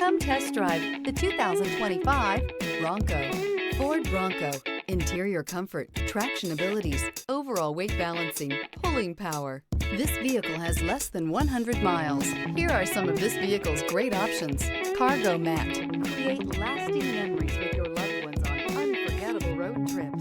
Come test drive the 2025 Bronco. Ford Bronco. Interior comfort, traction abilities, overall weight balancing, pulling power. This vehicle has less than 100 miles. Here are some of this vehicle's great options: cargo mat. Create lasting memories with your loved ones on unforgettable road trips.